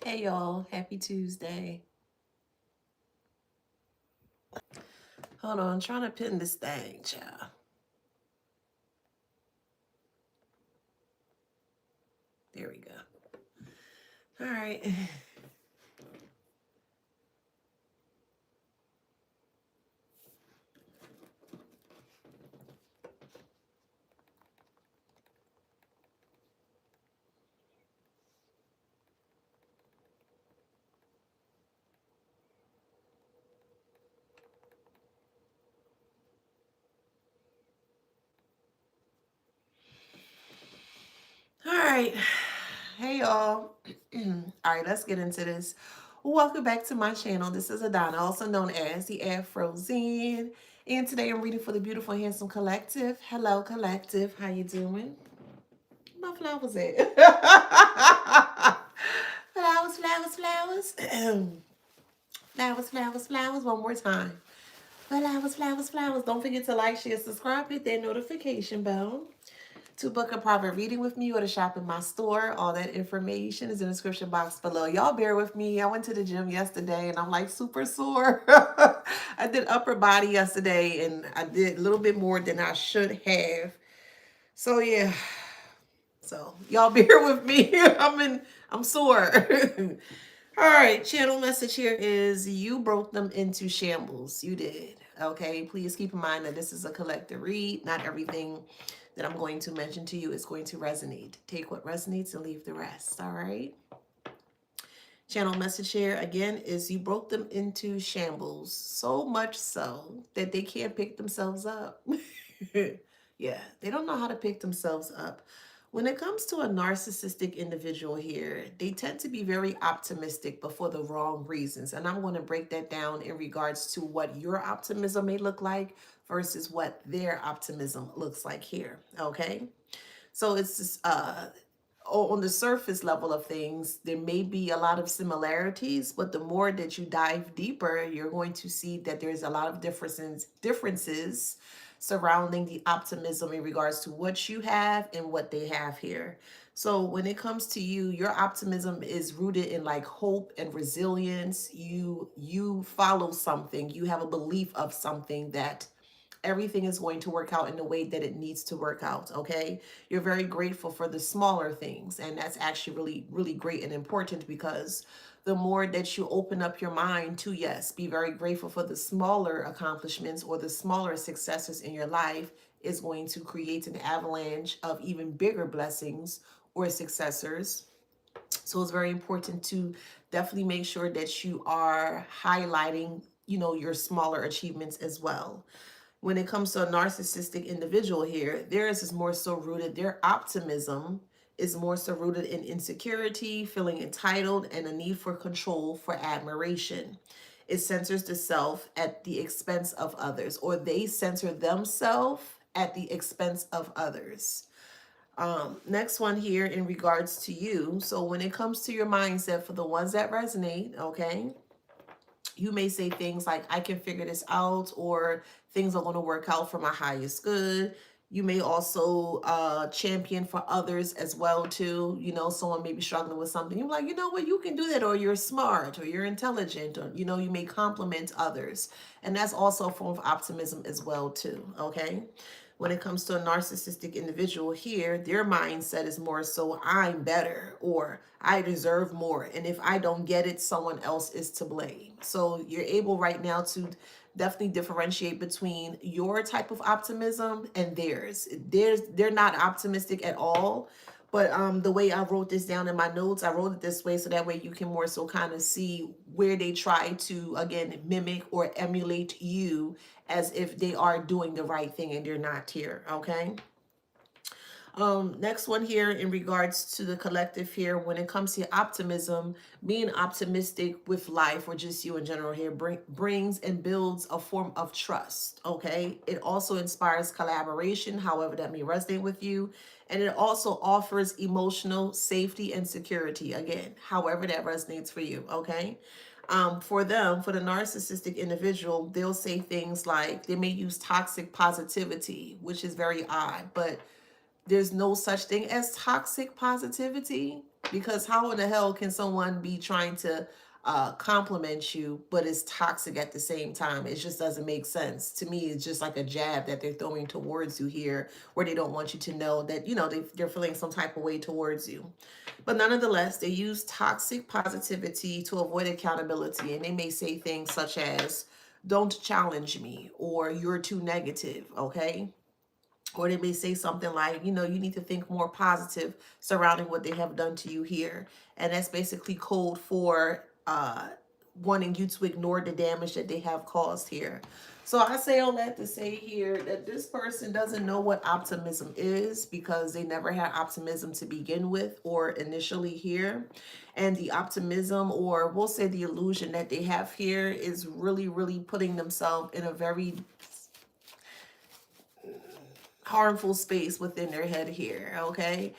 Hey y'all, happy Tuesday. Hold on, I'm trying to pin this thing, child. There we go. All right. All right. Hey y'all. All right, let's get into this. Welcome back to my channel. This is Adana, also known as the Afro Zen. And today I'm reading for the Beautiful Handsome Collective. Hello, Collective. How you doing? My flowers at? Flowers, flowers, flowers. Flowers, flowers, flowers. One more time. Flowers, flowers, flowers. Don't forget to like, share, subscribe, hit that notification bell. To book a private reading with me or to shop in my store, all that information is in the description box below. Y'all bear with me. I went to the gym yesterday and I'm like super sore. I did upper body yesterday and I did a little bit more than I should have. So yeah. So y'all bear with me. I'm sore. All right, channel message here is you broke them into shambles. You did. Okay, please keep in mind that this is a collective read. Not everything that I'm going to mention to you is going to resonate. Take what resonates and leave the rest. All right. Channel message here again is you broke them into shambles. So much so that they can't pick themselves up. Yeah, they don't know how to pick themselves up. When it comes to a narcissistic individual here, they tend to be very optimistic, but for the wrong reasons. And I'm going to break that down in regards to what your optimism may look like versus what their optimism looks like here. Okay. So it's just, on the surface level of things, there may be a lot of similarities, but the more that you dive deeper, you're going to see that there's a lot of differences surrounding the optimism in regards to what you have and what they have here. So when it comes to you, your optimism is rooted in like hope and resilience. You follow something, you have a belief of something that everything is going to work out in the way that it needs to work out. Okay, you're very grateful for the smaller things, and that's actually really great and important, because the more that you open up your mind to, yes, be very grateful for the smaller accomplishments or the smaller successes in your life, is going to create an avalanche of even bigger blessings or successors. So it's very important to definitely make sure that you are highlighting, your smaller achievements as well. When it comes to a narcissistic individual here, theirs is more so rooted, their optimism is more so rooted in insecurity, feeling entitled, and a need for control, for admiration. It centers the self at the expense of others, or they center themselves at the expense of others. Next one here in regards to you. So when it comes to your mindset, for the ones that resonate, okay, you may say things like, I can figure this out, or things are going to work out for my highest good. You may also champion for others as well too. Someone may be struggling with something. You're like, you know what, you can do that, or you're smart, or you're intelligent, or you may compliment others. And that's also a form of optimism as well too. Okay. When it comes to a narcissistic individual here, their mindset is more so, I'm better, or I deserve more. And if I don't get it, someone else is to blame. So you're able right now to definitely differentiate between your type of optimism and theirs. They're not optimistic at all. But the way I wrote this down in my notes, I wrote it this way so that way you can more so kind of see where they try to, again, mimic or emulate you, as if they are doing the right thing and they're not here. Okay. Next one here in regards to the collective here, when it comes to optimism, being optimistic with life, or just you in general here, brings and builds a form of trust. Okay. It also inspires collaboration, however that may resonate with you. And it also offers emotional safety and security, again, however that resonates for you. Okay. For them, for the narcissistic individual, they'll say things like, they may use toxic positivity, which is very odd, but there's no such thing as toxic positivity. Because how in the hell can someone be trying to compliment you, but it's toxic at the same time? It just doesn't make sense. To me, it's just like a jab that they're throwing towards you here, where they don't want you to know that, they're feeling some type of way towards you. But nonetheless, they use toxic positivity to avoid accountability. And they may say things such as, don't challenge me, or you're too negative, okay? Or they may say something like, you need to think more positive surrounding what they have done to you here. And that's basically code for wanting you to ignore the damage that they have caused here. So I say all that to say here that this person doesn't know what optimism is, because they never had optimism to begin with or initially here. And the optimism, or we'll say the illusion that they have here, is really, really putting themselves in a very harmful space within their head here, okay?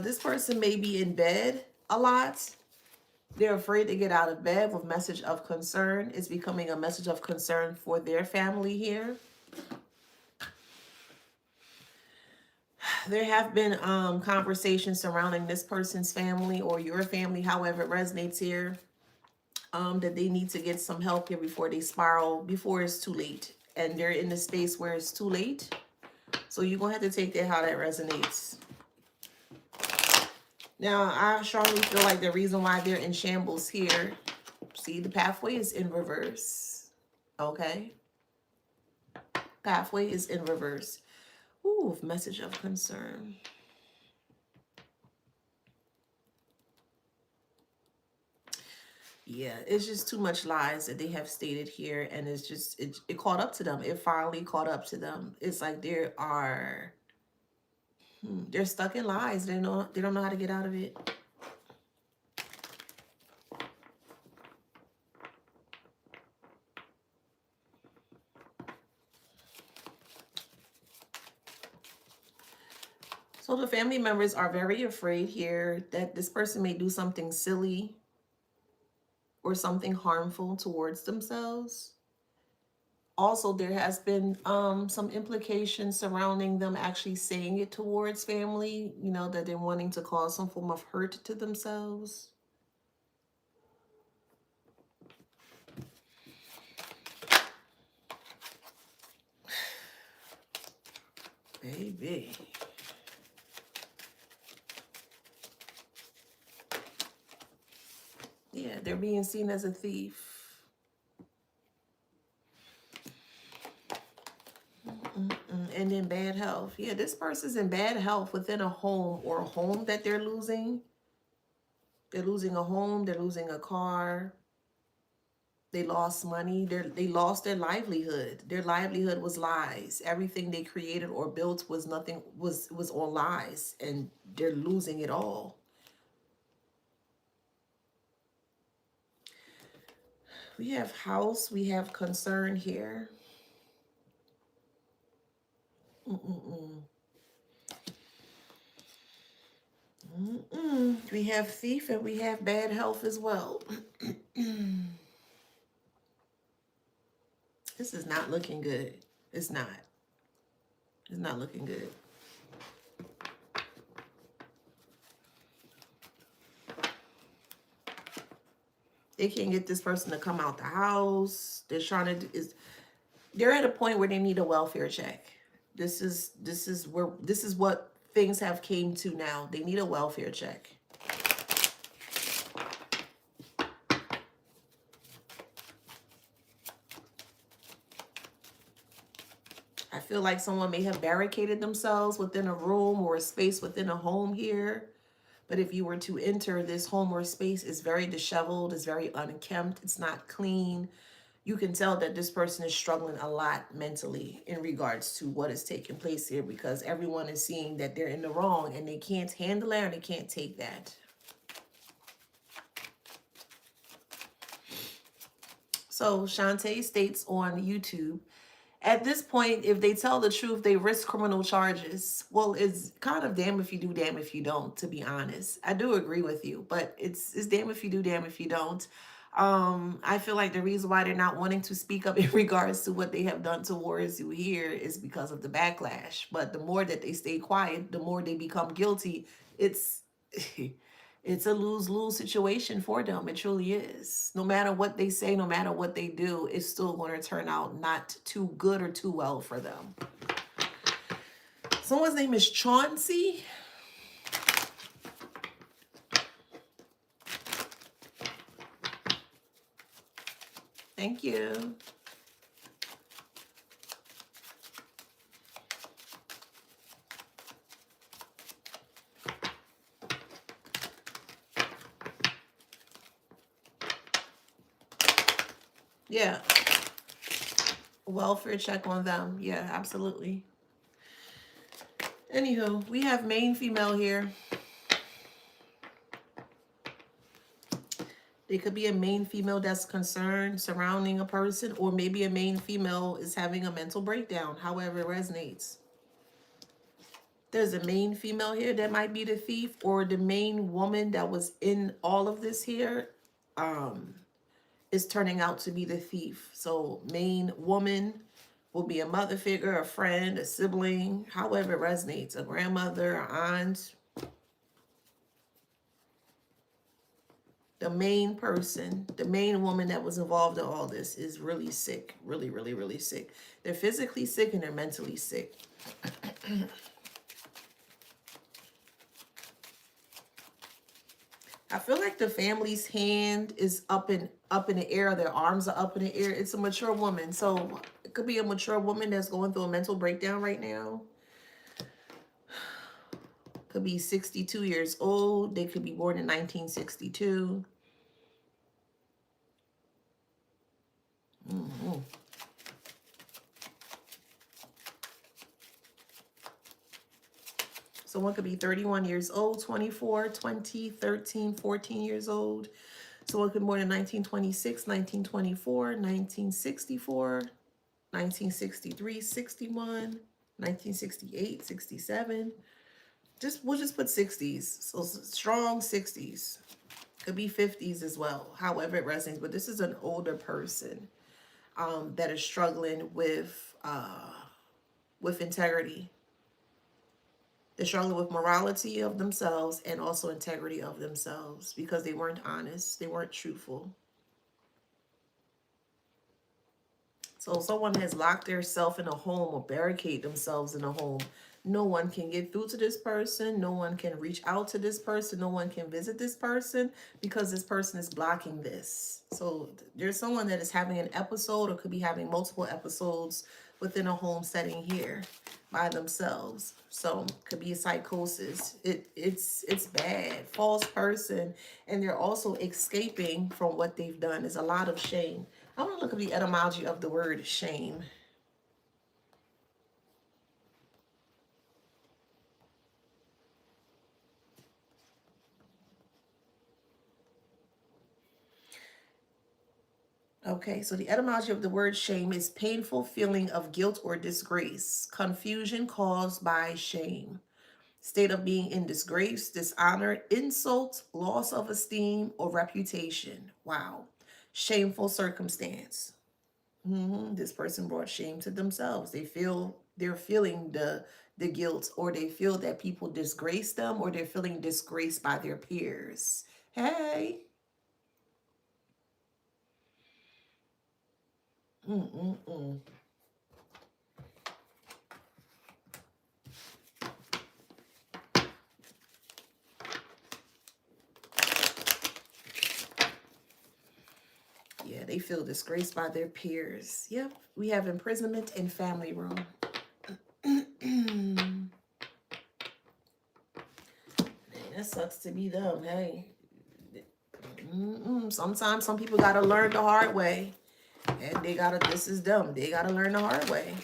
This person may be in bed a lot. They're afraid to get out of bed. With message of concern, it's becoming a message of concern for their family here. There have been conversations surrounding this person's family or your family, however it resonates here, that they need to get some help here before they spiral, before it's too late. And they're in the space where it's too late. So you're going to have to take that how that resonates. Now, I strongly feel like the reason why they're in shambles here, see, the pathway is in reverse. Okay? Pathway is in reverse. Ooh, message of concern. Yeah, it's just too much lies that they have stated here, and it's just, it caught up to them. It finally caught up to them. It's like they're stuck in lies. They don't know how to get out of it. So the family members are very afraid here that this person may do something silly or something harmful towards themselves. Also, there has been some implications surrounding them actually saying it towards family, that they're wanting to cause some form of hurt to themselves. Baby. Yeah, they're being seen as a thief. And in bad health. Yeah, this person's in bad health within a home, or a home that they're losing. They're losing a home. They're losing a car. They lost money. They lost their livelihood. Their livelihood was lies. Everything they created or built was nothing, was on lies, and they're losing it all. We have house. We have concern here. We have thief, and we have bad health as well. This is not looking good. It's not. It's not looking good. They can't get this person to come out the house. They're trying to they're at a point where they need a welfare check. This is what things have came to now. They need a welfare check. I feel like someone may have barricaded themselves within a room or a space within a home here. But if you were to enter this home or space, it's very disheveled, it's very unkempt, it's not clean. You can tell that this person is struggling a lot mentally in regards to what is taking place here, because everyone is seeing that they're in the wrong and they can't handle it, or they can't take that. So Shantae states on YouTube, at this point, if they tell the truth, they risk criminal charges. Well, it's kind of damn if you do, damn if you don't, to be honest. I do agree with you, but it's damn if you do, damn if you don't. I feel like the reason why they're not wanting to speak up in regards to what they have done towards you here is because of the backlash. But the more that they stay quiet, the more they become guilty. It's it's a lose-lose situation for them. It truly is. No matter what they say, no matter what they do, it's still going to turn out not too good or too well for them. Someone's name is Chauncey. Thank you. Yeah. Welfare check on them. Yeah, absolutely. Anywho, we have main female here. They could be a main female that's concerned surrounding a person, or maybe a main female is having a mental breakdown, however it resonates. There's a main female here that might be the thief, or the main woman that was in all of this here is turning out to be the thief. So main woman will be a mother figure, a friend, a sibling, however it resonates, a grandmother, an aunt. The main person, the main woman that was involved in all this is really sick. Really, really, really sick. They're physically sick and they're mentally sick. I feel like the family's hand is up in the air. Their arms are up in the air. It's a mature woman. So it could be a mature woman that's going through a mental breakdown right now. Could be 62 years old. They could be born in 1962. Someone could be 31 years old, 24, 20, 13, 14 years old. Someone could be born in 1926, 1924, 1964, 1963, 61, 1968, 67. We'll just put 60s. So strong 60s. Could be 50s as well, however it resonates. But this is an older person that is struggling with integrity. They're struggling with morality of themselves and also integrity of themselves because they weren't honest. They weren't truthful. So someone has locked themselves in a home or barricade themselves in a home. No one can get through to this person. No one can reach out to this person. No one can visit this person because this person is blocking this. So there's someone that is having an episode or could be having multiple episodes within a home setting here by themselves. So could be a psychosis. It's bad. False person. And they're also escaping from what they've done. There's a lot of shame. I want to look at the etymology of the word shame. Okay, so the etymology of the word shame is painful feeling of guilt or disgrace, confusion caused by shame, state of being in disgrace, dishonor, insult, loss of esteem or reputation. Wow, shameful circumstance. This person brought shame to themselves. They're feeling the guilt, or they feel that people disgrace them, or they're feeling disgraced by their peers. Hey. Yeah, they feel disgraced by their peers. Yep, we have imprisonment in family room. Man, that sucks to be them. Hey, sometimes some people gotta learn the hard way, and this is them. They gotta learn the hard way.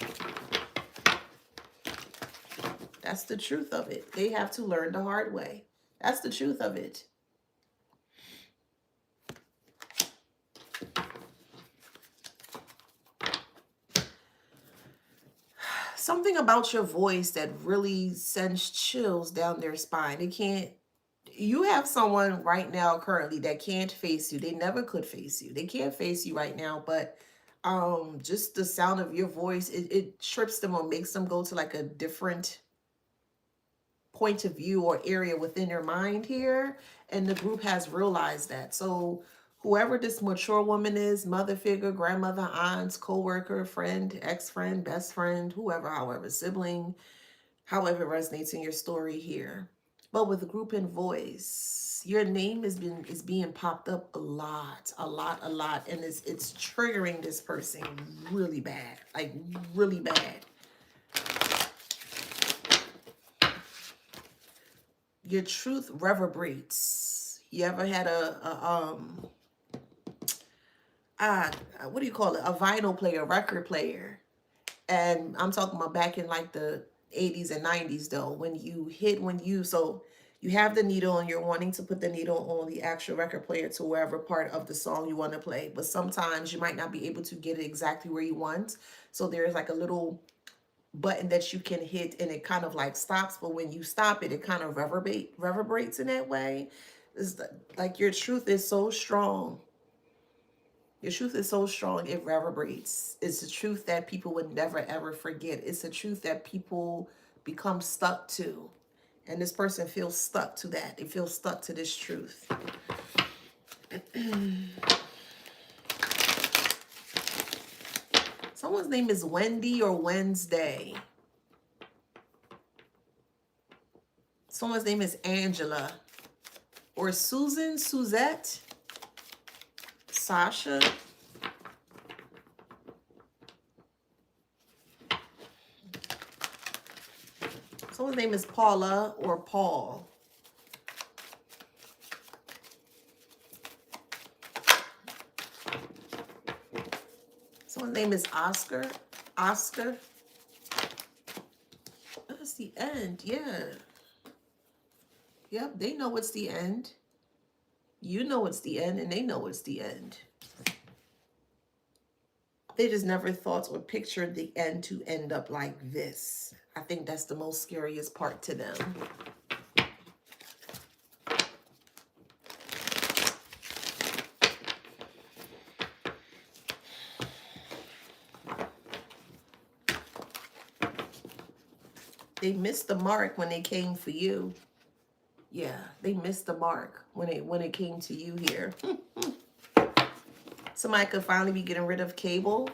That's the truth of it. They have to learn the hard way. That's the truth of it. Something about your voice that really sends chills down their spine. You have someone right now currently that can't face you. They never could face you. They can't face you right now, but just the sound of your voice, it trips them or makes them go to like a different point of view or area within your mind here. And the group has realized that. So whoever this mature woman is, mother figure, grandmother, aunts, co-worker, friend, ex-friend, best friend, whoever, however, sibling, however it resonates in your story here. But with the group and voice, your name is being popped up a lot, and it's triggering this person really bad, like really bad. Your truth reverberates. You ever had what do you call it? A vinyl player, record player. And I'm talking about back in like the 80s and 90s though, so you have the needle and you're wanting to put the needle on the actual record player to wherever part of the song you want to play. But sometimes you might not be able to get it exactly where you want. So there's like a little button that you can hit and it kind of like stops. But when you stop it, it kind of reverberates in that way. It's like your truth is so strong. Your truth is so strong, it reverberates. It's a truth that people would never, ever forget. It's a truth that people become stuck to. And this person feels stuck to that. They feel stuck to this truth. Someone's name is Wendy or Wednesday. Someone's name is Angela or Susan, Suzette, Sasha. Someone's name is Paula or Paul. Someone's name is Oscar. Oscar. That's the end. Yeah. Yep, they know it's the end. You know it's the end, and they know it's the end. They just never thought or pictured the end to end up like this. I think that's the most scariest part to them. They missed the mark when they came for you. Yeah, they missed the mark when it came to you here. Somebody could finally be getting rid of cable.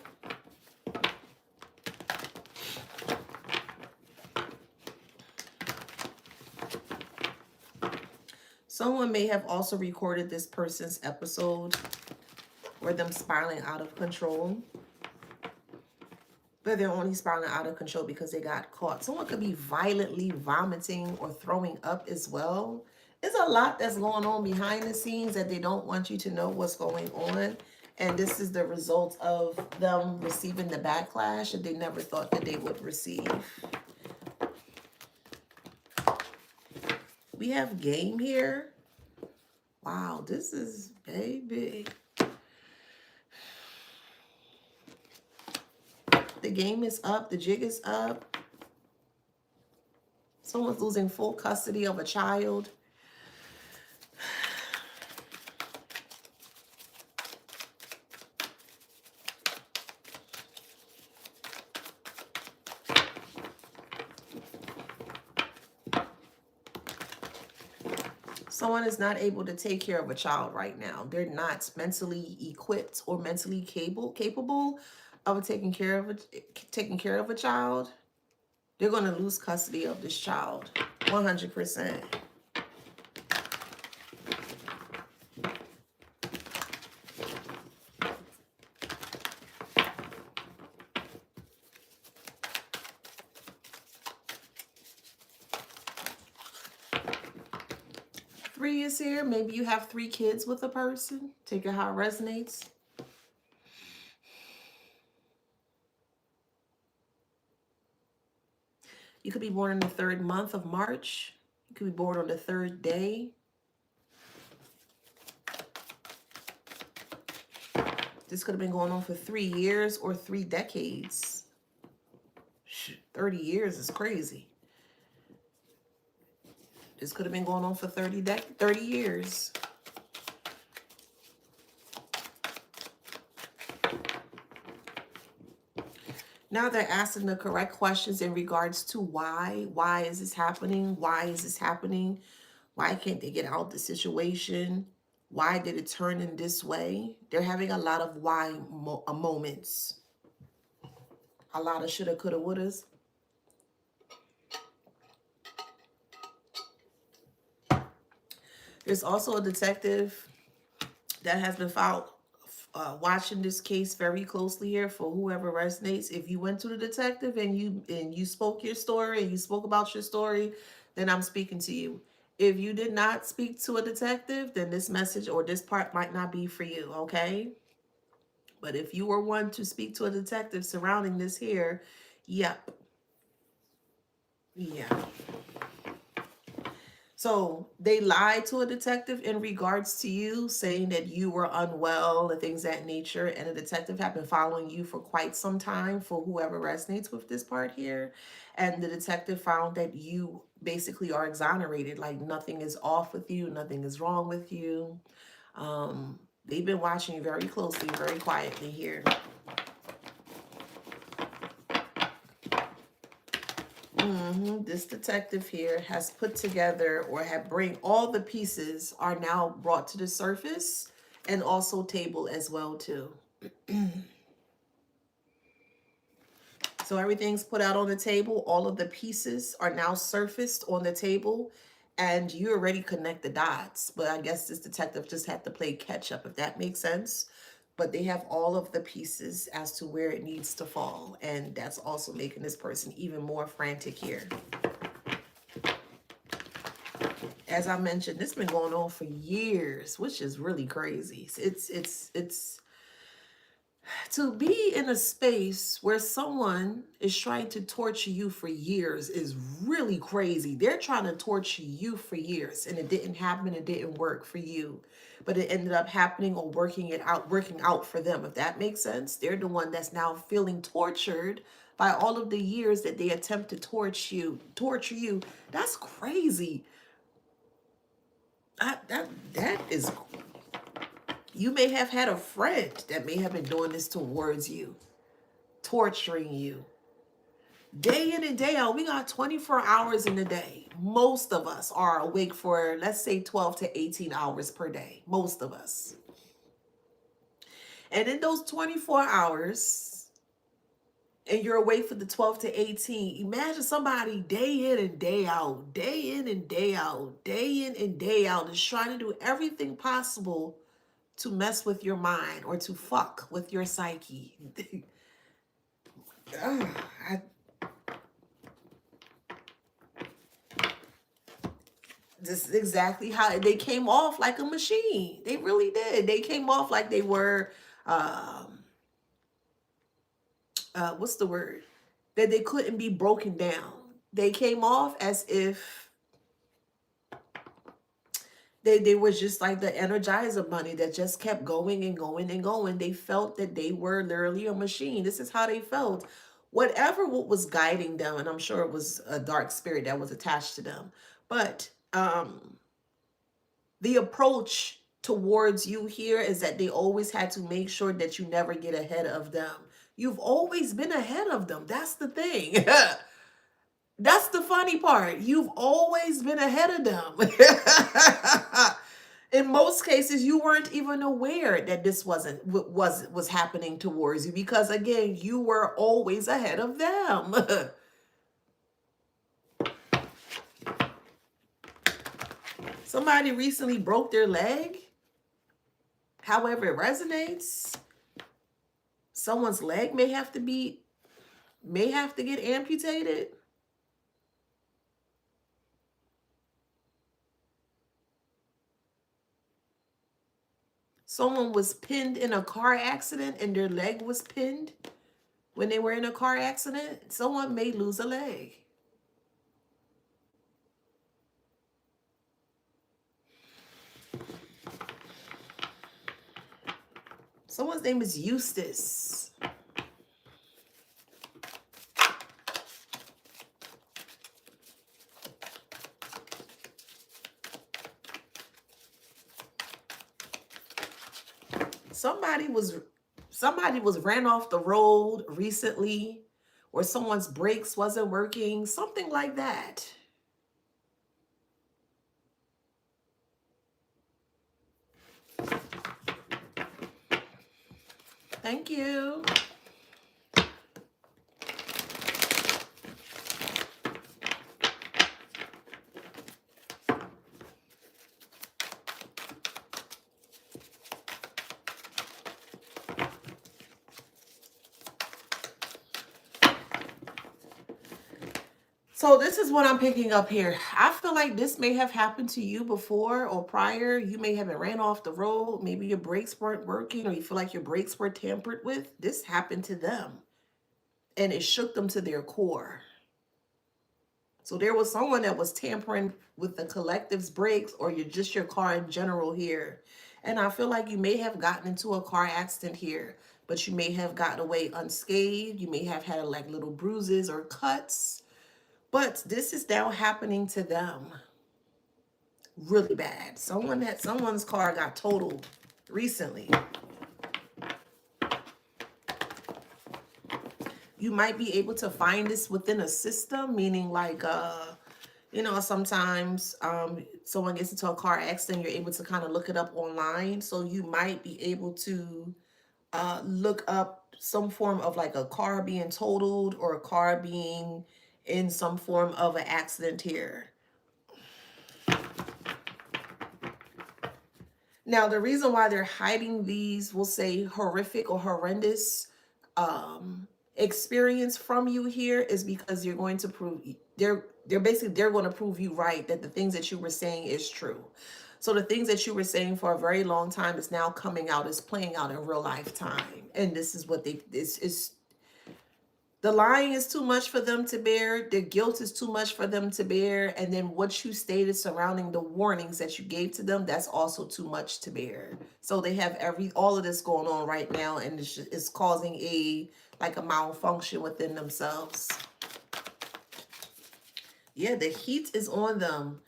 Someone may have also recorded this person's episode or them spiraling out of control. But they're only spiraling out of control because they got caught. Someone could be violently vomiting or throwing up as well. There's a lot that's going on behind the scenes that they don't want you to know what's going on. And this is the result of them receiving the backlash that they never thought that they would receive. We have game here. Wow, this is baby. The game is up. The jig is up. Someone's losing full custody of a child. Someone is not able to take care of a child right now. They're not mentally equipped or mentally capable of taking care of a child. They're going to lose custody of this child 100%. Three is here. Maybe you have 3 kids with a person. Take it how it resonates. You could be born in the 3rd month of March. You could be born on the 3rd day. This could have been going on for 3 years or 3 decades. 30 years is crazy. This could have been going on for 30 years. Now they're asking the correct questions in regards to why. Why is this happening? Why is this happening? Why can't they get out of the situation? Why did it turn in this way? They're having a lot of why moments. A lot of shoulda, coulda, wouldas. There's also a detective that has been found watching this case very closely here. For whoever resonates, if you went to the detective and you spoke your story and you spoke about your story, then I'm speaking to you. If you did not speak to a detective, then this message or this part might not be for you, okay? But if you were one to speak to a detective surrounding this here, yep. Yeah. So they lied to a detective in regards to you, saying that you were unwell and things of that nature. And the detective had been following you for quite some time, for whoever resonates with this part here. And the detective found that you basically are exonerated, like nothing is off with you, nothing is wrong with you. They've been watching you very closely, very quietly here. This detective here has put together or have bring all the pieces are now brought to the surface and also table as well too. So everything's put out on the table. All of the pieces are now surfaced on the table and you already connect the dots. But I guess this detective just had to play catch up, if that makes sense. But they have all of the pieces as to where it needs to fall. And that's also making this person even more frantic here. As I mentioned, this has been going on for years, which is really crazy. It's to be in a space where someone is trying to torture you for years is really crazy. They're trying to torture you for years and it didn't happen, it didn't work for you. But it ended up happening or working out for them, if that makes sense. They're the one that's now feeling tortured by all of the years that they attempt to torture you. That's crazy. That is, you may have had a friend that may have been doing this towards you, torturing you. Day in and day out, we got 24 hours in a day. Most of us are awake for, let's say, 12 to 18 hours per day. Most of us. And in those 24 hours, and you're awake for the 12 to 18, imagine somebody day in and day out, day in and day out, day in and day out is trying to do everything possible to mess with your mind or to fuck with your psyche. This is exactly how they came off, like a machine. They really did. They came off like they were, what's the word? That they couldn't be broken down. They came off as if they were just like the Energizer bunny that just kept going and going and going. They felt that they were literally a machine. This is how they felt. Whatever what was guiding them, and I'm sure it was a dark spirit that was attached to them. But the approach towards you here is that they always had to make sure that you never get ahead of them. You've always been ahead of them. That's the thing. That's the funny part. You've always been ahead of them. In most cases, you weren't even aware that this was happening towards you because, again, you were always ahead of them. Somebody recently broke their leg. However it resonates. Someone's leg may have to get amputated. Someone was pinned in a car accident and their leg was pinned when they were in a car accident. Someone may lose a leg. Someone's name is Eustace. somebody was ran off the road recently, or someone's brakes wasn't working, something like that. Thank you. So this is what I'm picking up here. I feel like this may have happened to you before or prior. You may have been ran off the road. Maybe your brakes weren't working, or you feel like your brakes were tampered with. This happened to them, and it shook them to their core. So there was someone that was tampering with the collective's brakes, or just your car in general here. And I feel like you may have gotten into a car accident here, but you may have gotten away unscathed. You may have had like little bruises or cuts. But this is now happening to them really bad. Someone's car got totaled recently. You might be able to find this within a system, meaning like sometimes someone gets into a car accident, you're able to kind of look it up online. So you might be able to look up some form of like a car being totaled, or a car being in some form of an accident here. Now, the reason why they're hiding these, we'll say horrific or horrendous experience from you here, is because you're going to prove they're going to prove you right, that the things that you were saying is true. So the things that you were saying for a very long time is now coming out, is playing out in real life time. And this is what this is. The lying is too much for them to bear. The guilt is too much for them to bear. And then what you stated surrounding the warnings that you gave to them, that's also too much to bear. So they have all of this going on right now, and it's causing a malfunction within themselves. Yeah, the heat is on them.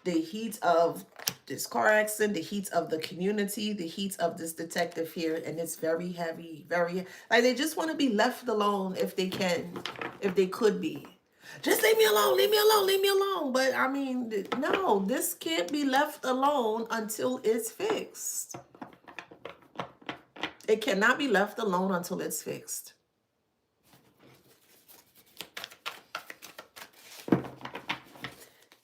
The heat of this car accident, the heat of the community, the heat of this detective here, and it's very heavy, very, like, they just want to be left alone if they can, if they could be. Just leave me alone, leave me alone, leave me alone. But I mean, no, this can't be left alone until it's fixed. It cannot be left alone until it's fixed.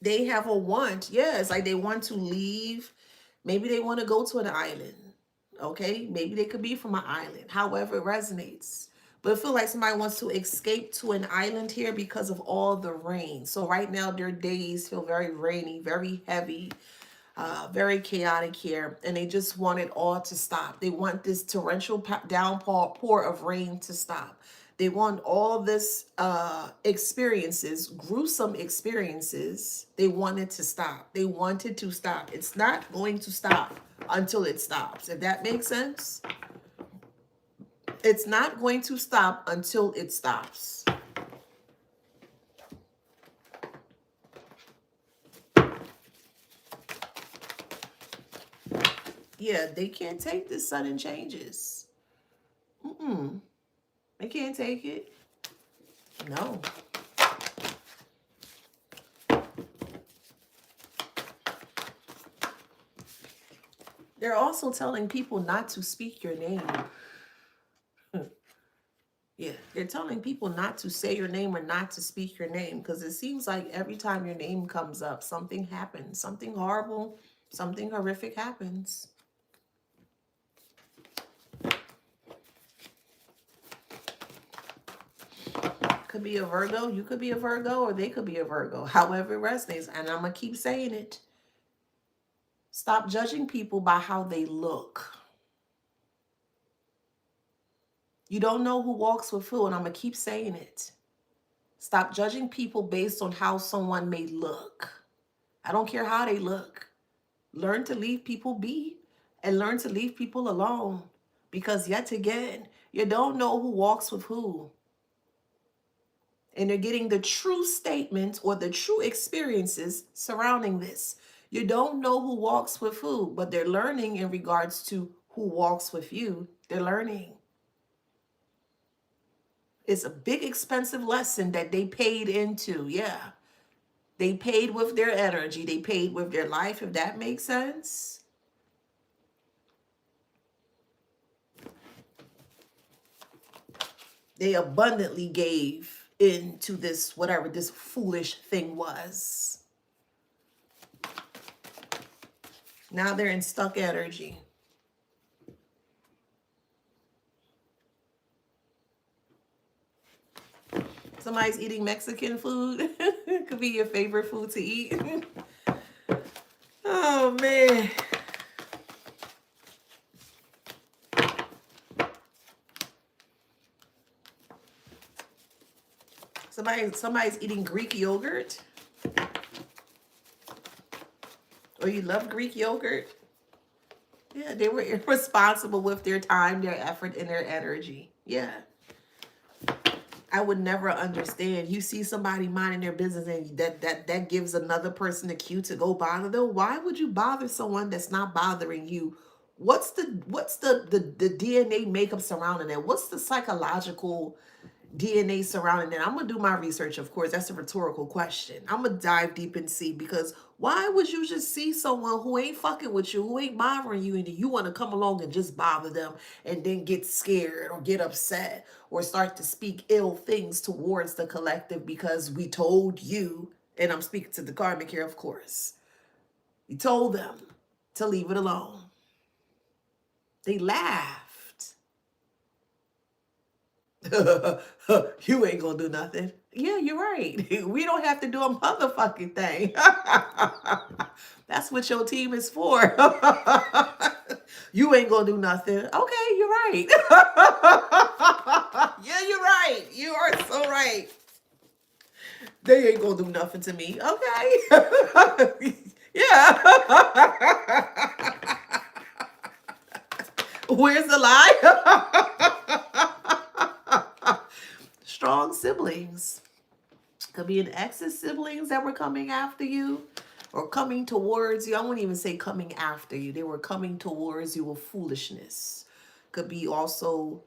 They have a want. Yeah, it's like they want to leave. Maybe they want to go to an island. Okay, maybe they could be from an island. However, it resonates. But I feel like somebody wants to escape to an island here because of all the rain. So right now, their days feel very rainy, very heavy, very chaotic here. And they just want it all to stop. They want this torrential downpour of rain to stop. They want all this experiences, gruesome experiences. They want it to stop. They want it to stop. It's not going to stop until it stops. If that makes sense. It's not going to stop until it stops. Yeah, they can't take the sudden changes. They can't take it. No. They're also telling people not to speak your name. Yeah, they're telling people not to say your name or not to speak your name, because it seems like every time your name comes up, something happens. Something horrible, something horrific happens. Could be a Virgo, you could be a Virgo, or they could be a Virgo. However it resonates. And I'm going to keep saying it. Stop judging people by how they look. You don't know who walks with who, and I'm going to keep saying it. Stop judging people based on how someone may look. I don't care how they look. Learn to leave people be, and learn to leave people alone. Because yet again, you don't know who walks with who. And they're getting the true statements or the true experiences surrounding this. You don't know who walks with who, but they're learning in regards to who walks with you, they're learning. It's a big expensive lesson that they paid into. Yeah. They paid with their energy. They paid with their life, if that makes sense. They abundantly gave into this, whatever this foolish thing was. Now they're in stuck energy. Somebody's eating Mexican food. Could be your favorite food to eat. Oh, man. Somebody's eating Greek yogurt. Or you love Greek yogurt. Yeah, they were irresponsible with their time, their effort, and their energy. Yeah. I would never understand. You see somebody minding their business and that gives another person the cue to go bother them. Why would you bother someone that's not bothering you? What's the DNA makeup surrounding that? What's the psychological DNA surrounding that? I'm going to do my research, of course. That's a rhetorical question. I'm going to dive deep and see, because why would you just see someone who ain't fucking with you, who ain't bothering you, and then you want to come along and just bother them and then get scared or get upset or start to speak ill things towards the collective because we told you, and I'm speaking to the karmic here, of course. We told them to leave it alone. They laughed. You ain't gonna do nothing. Yeah, you're right. We don't have to do a motherfucking thing. That's what your team is for. You ain't gonna do nothing. Okay, you're right. Yeah, you're right. You are so right. They ain't gonna do nothing to me. Okay. Yeah. Where's the lie? Strong siblings. Could be an ex's siblings that were coming after you or coming towards you. I wouldn't even say coming after you. They were coming towards you with foolishness. Could be also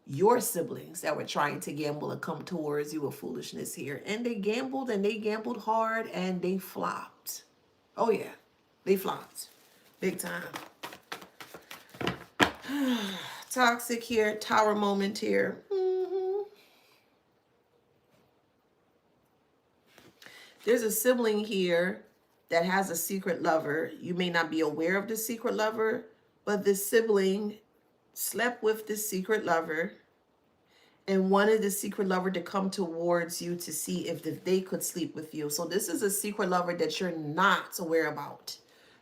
your siblings that were trying to gamble and come towards you with foolishness here. And they gambled hard and they flopped. Oh yeah, they flopped. Big time. Toxic here, tower moment here. There's a sibling here that has a secret lover. You may not be aware of the secret lover, but this sibling slept with the secret lover and wanted the secret lover to come towards you to see if they could sleep with you. So this is a secret lover that you're not aware about.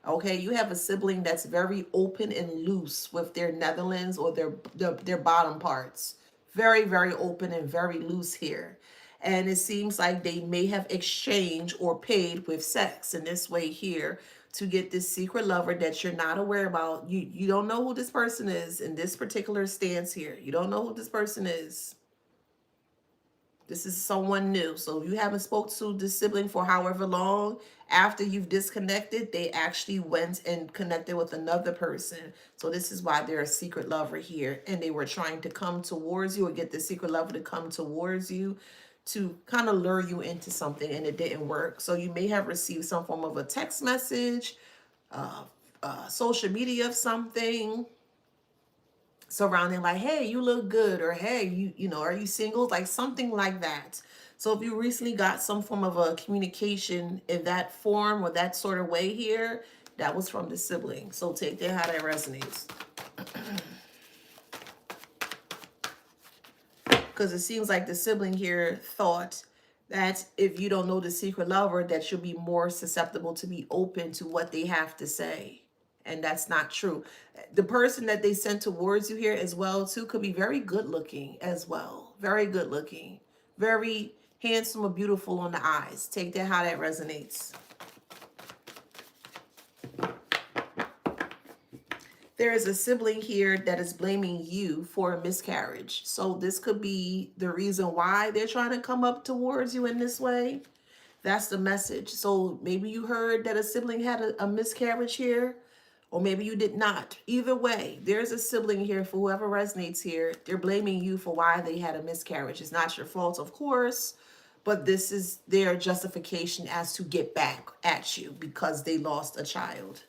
Okay, you have a sibling that's very open and loose with their Netherlands or their bottom parts. Very, very open and very loose here. And it seems like they may have exchanged or paid with sex in this way here to get this secret lover that you're not aware about. You don't know who this person is in this particular stance here. You don't know who this person is. This is someone new. So you haven't spoke to the sibling for however long. After you've disconnected, they actually went and connected with another person. So this is why they're a secret lover here. And they were trying to come towards you or get the secret lover to come towards you to kind of lure you into something, and it didn't work. So you may have received some form of a text message, social media of something surrounding like, hey, you look good, or hey, you know, are you single? Like something like that. So if you recently got some form of a communication in that form or that sort of way here, that was from the sibling. So take that how that resonates. Because it seems like the sibling here thought that if you don't know the secret lover, that you'll be more susceptible to be open to what they have to say. And that's not true. The person that they sent towards you here as well, too, could be very good looking as well. Very good looking. Very handsome or beautiful on the eyes. Take that how that resonates. There is a sibling here that is blaming you for a miscarriage. So this could be the reason why they're trying to come up towards you in this way. That's the message. So maybe you heard that a sibling had a miscarriage here, Or maybe you did not. Either way, there's a sibling here for whoever resonates here. They're blaming you for why they had a miscarriage. It's not your fault, of course, but this is their justification as to get back at you because they lost a child.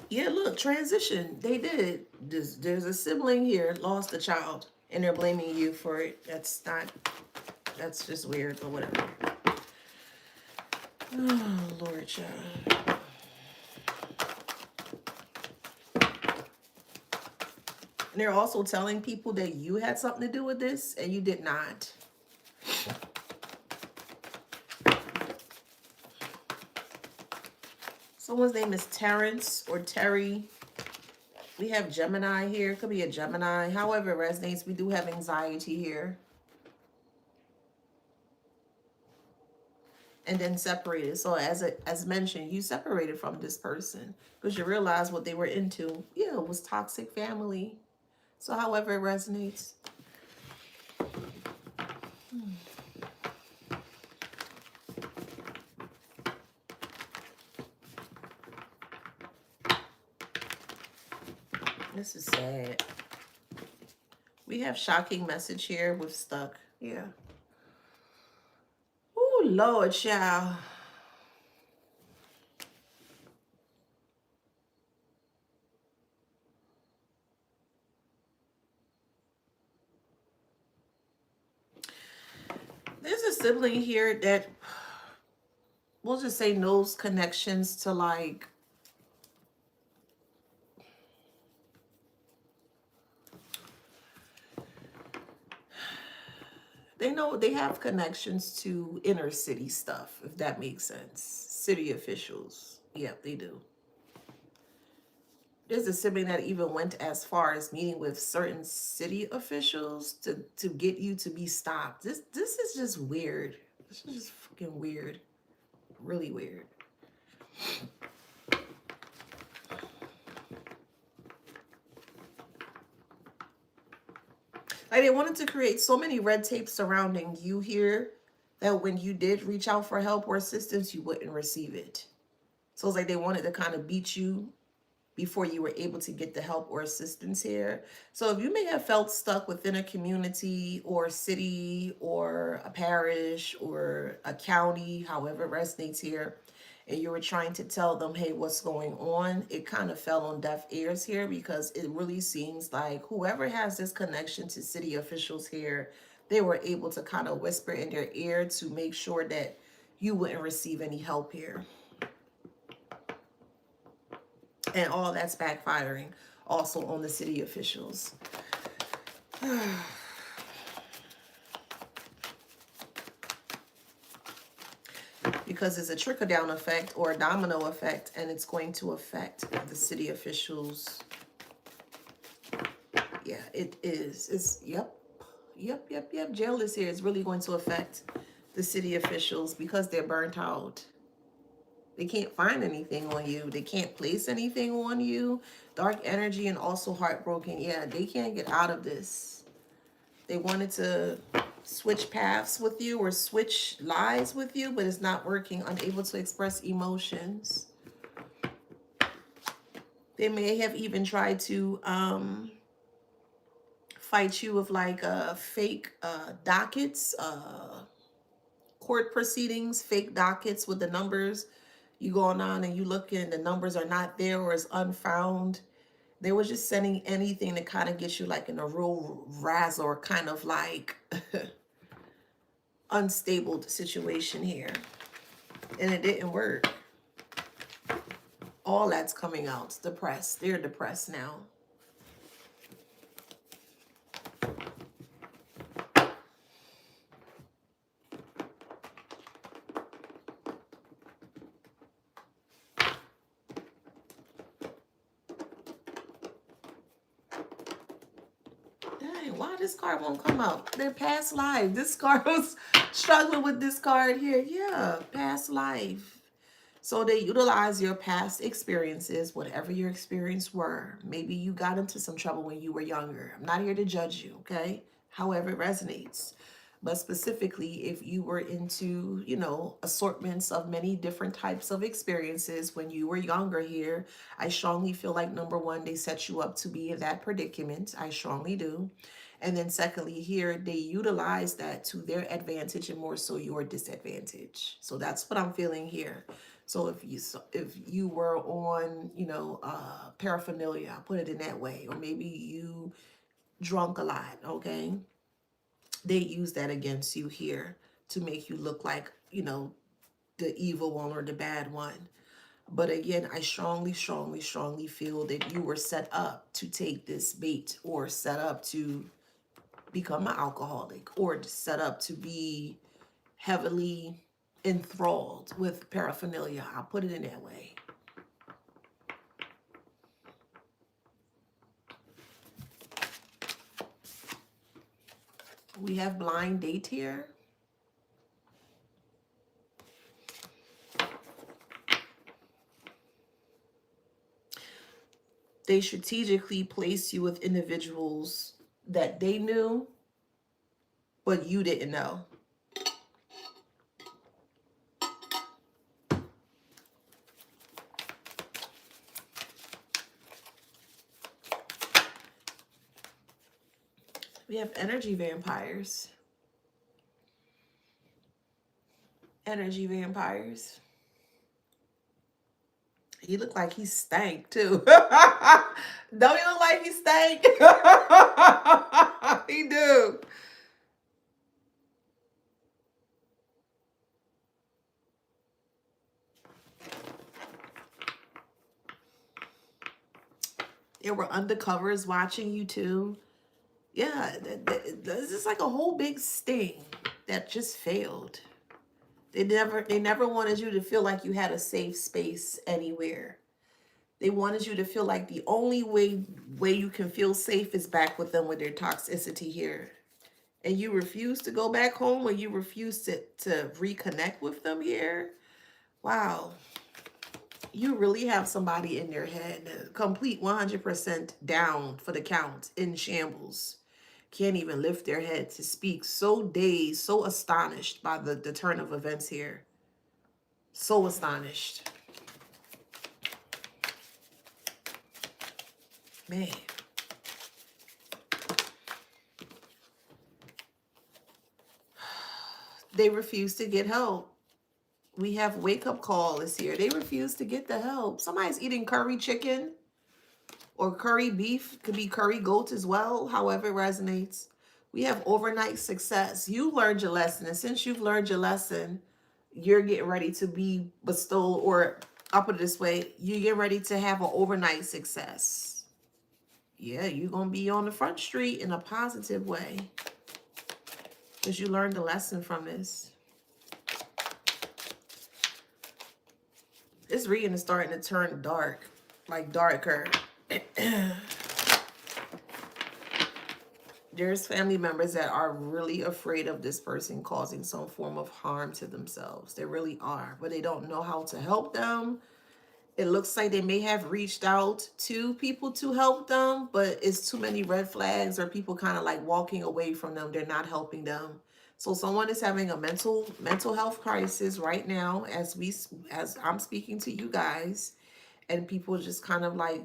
Yeah, look, transition. They did. There's a sibling here, lost a child, and they're blaming you for it. That's just weird, but whatever. Oh, Lord, child. And they're also telling people that you had something to do with this, and you did not. Someone's name is Terrence or Terry. We have Gemini here. Could be a Gemini. However it resonates, we do have anxiety here. And then separated. So as mentioned, you separated from this person because you realized what they were into. Yeah, it was toxic family. So however it resonates. This is sad. We have shocking message here with stuck. Yeah. Oh, Lord, child. There's a sibling here that, we'll just say, knows connections to like, they know they have connections to inner city stuff, if that makes sense. City officials. Yeah, they do. There's a sibling that even went as far as meeting with certain city officials to get you to be stopped. This is just weird. This is just fucking weird. Really weird. Like they wanted to create so many red tape surrounding you here that when you did reach out for help or assistance, you wouldn't receive it. So it's like they wanted to kind of beat you before you were able to get the help or assistance here. So if you may have felt stuck within a community or a city or a parish or a county, however it resonates here, and you were trying to tell them, hey, what's going on? It kind of fell on deaf ears here because it really seems like whoever has this connection to city officials here, they were able to kind of whisper in their ear to make sure that you wouldn't receive any help here. And all that's backfiring also on the city officials. Because it's a trickle-down effect or a domino effect, and it's going to affect the city officials. Yeah, it is. It's, yep. Jail is here. It's really going to affect the city officials because they're burnt out. They can't find anything on you. They can't place anything on you. Dark energy and also heartbroken. Yeah, they can't get out of this. They wanted to switch paths with you or switch lives with you, but it's not working. Unable to express emotions. They may have even tried to fight you with like fake dockets, court proceedings, fake dockets with the numbers. You going on and you look and the numbers are not there or is unfound. They were just sending anything to kind of get you like in a real razzle or kind of like unstable situation here. And it didn't work. All that's coming out. Depressed. They're depressed now. Why this card won't come out? Their past life. This card was struggling with this card here. Yeah, past life. So they utilize your past experiences, whatever your experience were. Maybe you got into some trouble when you were younger. I'm not here to judge you, okay? However it resonates. But specifically, if you were into, you know, assortments of many different types of experiences when you were younger here, I strongly feel like, number one, they set you up to be in that predicament. I strongly do. And then secondly, here, they utilize that to their advantage and more so your disadvantage. So that's what I'm feeling here. So if you were on, you know, paraphernalia, I'll put it in that way, or maybe you drunk a lot, okay? They use that against you here to make you look like, you know, the evil one or the bad one. But again, I strongly, strongly, strongly feel that you were set up to take this bait, or set up to become an alcoholic, or set up to be heavily enthralled with paraphernalia. I'll put it in that way. We have blind date here. They strategically place you with individuals that they knew, but you didn't know. We have energy vampires. Energy vampires. He looked like he stank too. Don't he look like he stank? He do. There were undercovers watching you too. Yeah, this is like a whole big sting that just failed. They never wanted you to feel like you had a safe space anywhere. They wanted you to feel like the only way you can feel safe is back with them with their toxicity here. And you refuse to go back home, or you refuse to reconnect with them here. Wow. You really have somebody in your head, complete 100% down for the count, in shambles. Can't even lift their head to speak. So dazed, so astonished by the turn of events here. So astonished. Man. They refuse to get help. We have wake up call is here. They refuse to get the help. Somebody's eating curry chicken or curry beef. Could be curry goat as well, however it resonates. We have overnight success. You learned your lesson. And since you've learned your lesson, you're getting ready to be bestowed, or I'll put it this way, you're getting ready to have an overnight success. Yeah, you're going to be on the front street in a positive way, because you learned a lesson from this. This reading is starting to turn dark, like darker. There's family members that are really afraid of this person causing some form of harm to themselves. They really are, but they don't know how to help them. It looks like they may have reached out to people to help them, but it's too many red flags, or people kind of like walking away from them. They're not helping them. So someone is having a mental health crisis right now as I'm speaking to you guys, and people just kind of like,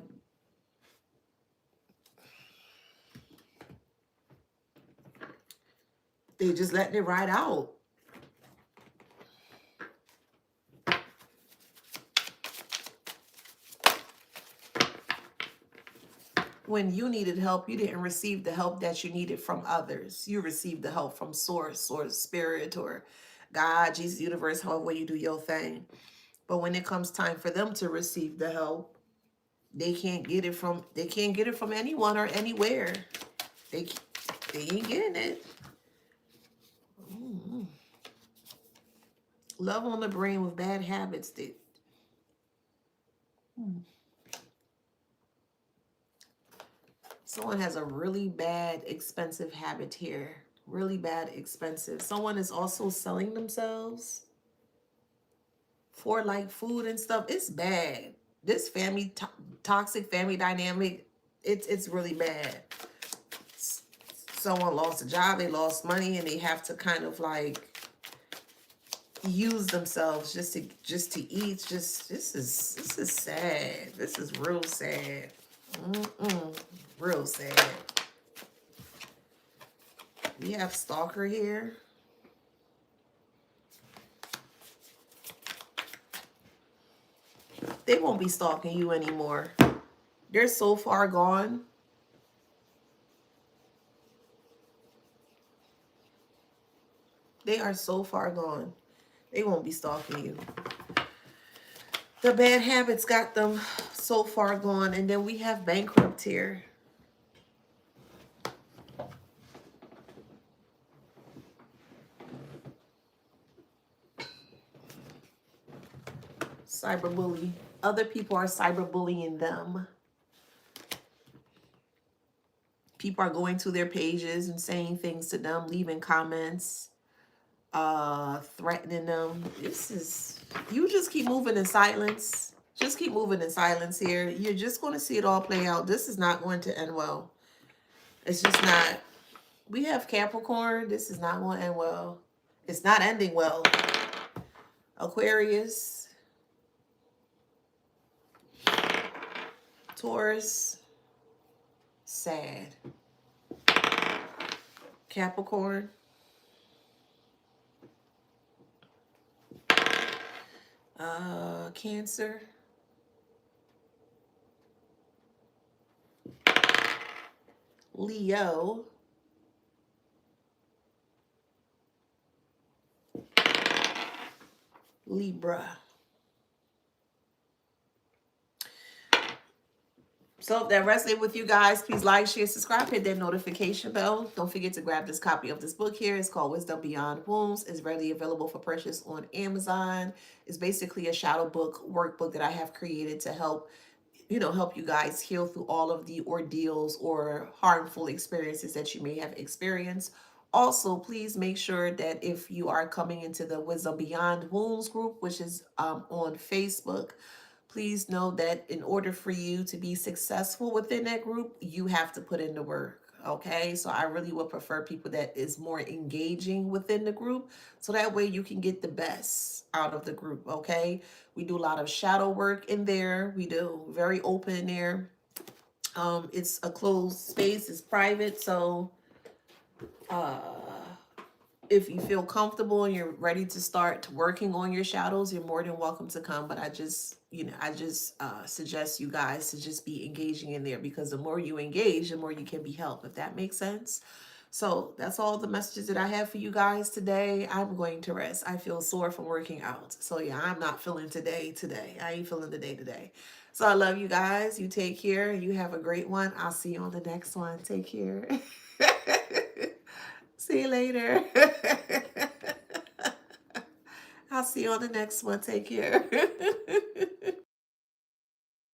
they just letting it ride out. When you needed help, you didn't receive the help that you needed from others. You received the help from source, or spirit, or God, Jesus, universe, however way you do your thing. But when it comes time for them to receive the help, they can't get it from anyone or anywhere. They ain't getting it. Love on the brain with bad habits. Someone has a really bad, expensive habit here. Really bad, expensive. Someone is also selling themselves for like food and stuff. It's bad. This toxic family dynamic, it's really bad. someone lost a job, they lost money, and they have to kind of like use themselves just to eat. This is sad. This is real sad. Real sad. We have stalker here. They won't be stalking you anymore. They're so far gone. They are so far gone. They won't be stalking you. The bad habits got them so far gone. And then we have bankrupt here. Cyberbully. Other people are cyberbullying them. People are going to their pages and saying things to them, leaving comments, threatening them. This is, you just keep moving in silence. Just keep moving in silence here. You're just going to see it all play out. This is not going to end well. It's just not. We have Capricorn. This is not going to end well. It's not ending well. Aquarius. Taurus. Sad. Capricorn. Cancer. Leo. Libra. So if that resonated with you guys, please like, share, subscribe, hit that notification bell. Don't forget to grab this copy of this book here. It's called Wisdom Beyond Wounds. It's readily available for purchase on Amazon. It's basically a shadow book, workbook that I have created to help, help you guys heal through all of the ordeals or harmful experiences that you may have experienced. Also, please make sure that if you are coming into the Wisdom Beyond Wounds group, which is on Facebook, please know that in order for you to be successful within that group, you have to put in the work. Okay, so I really would prefer people that is more engaging within the group, so that way you can get the best out of the group. Okay, we do a lot of shadow work in there. We do very open in there. It's a closed space, it's private, so if you feel comfortable and you're ready to start working on your shadows, you're more than welcome to come. But I just suggest you guys to just be engaging in there, because the more you engage, the more you can be helped, if that makes sense. So that's all the messages that I have for you guys today. I'm going to rest. I feel sore from working out. So yeah, I'm not feeling today. I ain't feeling the day today. So I love you guys. You take care. You have a great one. I'll see you on the next one. Take care. See you later. I'll see you on the next one. Take care.